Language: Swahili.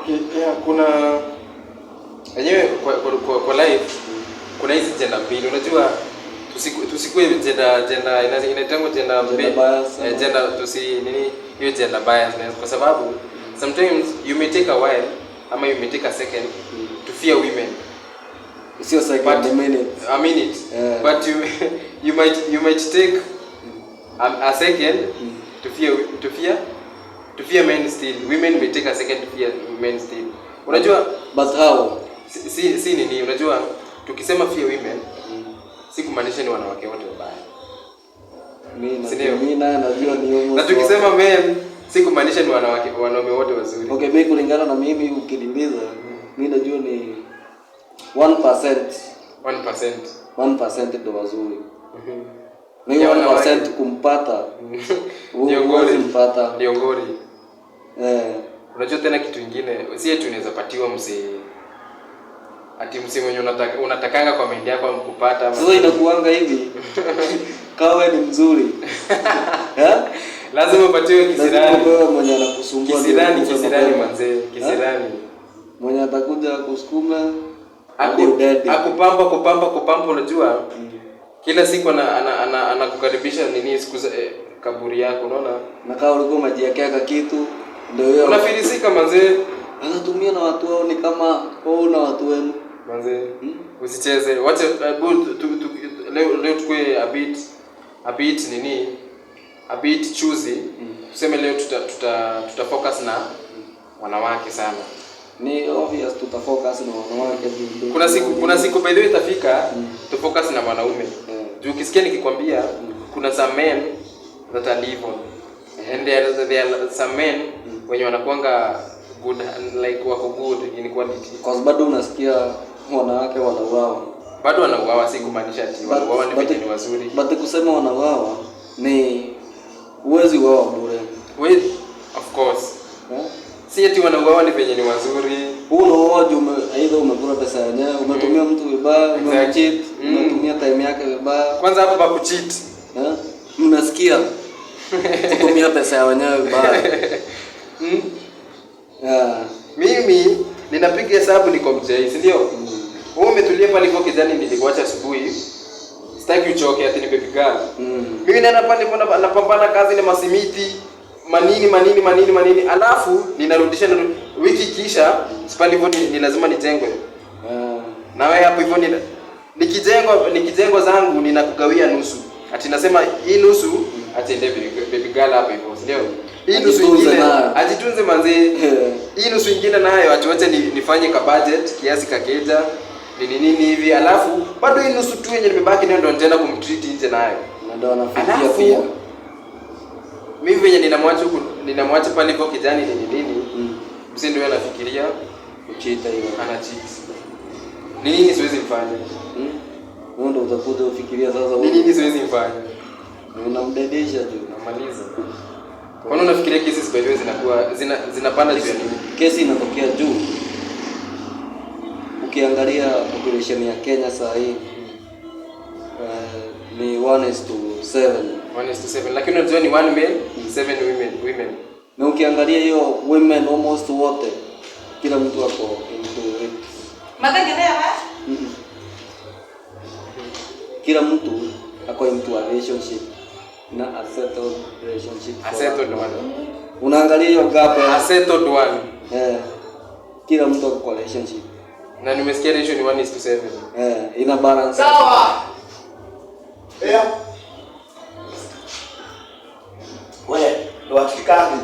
Okay, yeah, kuna yenyewe kwa life kuna hizi gender mbili. Unajua tusikue gender inaitangwa gender bias, gender hiyo gender biasness, kwa sababu sometimes you may take a while ama you may take a second to fear women. Sio second, a minute. Yeah. But you might take a second to fear men still. Women may take a second to fear men still. Unajua but how? Si nini, unajua tukisema fear women si kumaanisha ni wanawake wote wabaya. Mimi najua ni huo. Na tukisema men si kumaanisha ni wanaume wote wazuri. Okay, mimi kulingana na mimi ukidimbiza, mimi najua ni 1%. 1% ndio wazuri. Na hiyo 1% kumpata. Niongori mpata. Niongori. Unajua tena kitu kingine, si eti unaweza patiwa ati mse mwenye unatakanga kwa mind yako kupata ama. Sasa inakuanga hivi. Kawe ni mzuri. Lazima upatiwe kisirani. Wewe mwenye anakusumbua kisirani manze, kisirani. Mwenye atakuja kusukuma kupamba unajua. Kila siku anakukaribisha nini siku kaburi yako, unaona? Na kama ulikuwa umejiwekea kitu ndio hiyo. Unafilisika manze. Anatumia na watu wao ni kama wao na watu wenu. Manze, usicheze. Wacha leo tukue a bit choosy. Tuseme leo tuta focus na wanawake sana. Ni obvious tutafocus na wanawake. Kuna siku by the way itafika tu focus na wanaume. Juu ukisikia nikikwambia kuna some men that are evil and there are some men wenye wanakuanga good, like wako good in quality. Cause bado unasikia wanawake wanauawa. Bado wanauawa, si kumaanisha ati wanauawa ni wenye ni wazuri. But kusema wanauawa ni uwezi wao bure. Of course. Si eti wanauawa ni wenye ni wazuri. Unaoa aidha umekula pesa yenyewe, umetumia mtu vibaya, umecheat, umetumia time yake vibaya. Kwanza hapo pa kucheat. Mnasikia? Kutumia pesa ya wenyewe vibaya. Mimi ninapiga hesabu niko mjei, si ndio? Wewe umetulia pale kwa kijani nilikuacha asubuhi. Sitaki uchoke ati nimepiga. Mimi naenda pale napambana kazi na masimiti, manini. Alafu ninarudisha wiki kisha, sipali hivyo ni lazima nijengwe. Na wewe hapo hivyo nikijengwa zangu ninakugawia nusu. Ati nasema hii nusu atende baby girl hapo hivyo, si ndio? Hii nusu nyingine ajitunze manzi. Hii nusu nyingine nayo atuache nifanye ka budget kiasi kakeja nini hivi, alafu bado hii nusu tu yenye nimebaki ndio nitaenda kumtreat nje nayo. Na ndio anafikia pia. Mimi venye ninamwacha pale kwa kijani nini. Msi ndio anafikiria kuchita hiyo. Ana cheat. Nini siwezi mfanya? Wewe ndio utakuja ufikiria sasa nini siwezi mfanya? Unamdedesha tu, unamaliza. Kwani unafikiria kesi by the way zinakuwa zinapanda juu ya nini? Kesi inatokea juu. Ukiangalia population ya Kenya saa hii ni 1:7. 1:7. Lakini unajua ni 1 male, 7 women. Na ukiangalia hiyo women almost wote kila mtu wako into it. Kila mtu ako into a relationship. Na a settled relationship. A settled one. Unaangalia hiyo gap ya a settled one. Kila mtu ako kwa relationship. Na nimesikia ratio ni 1:7. Ina balance. Sawa. Wewe, ndo atikani.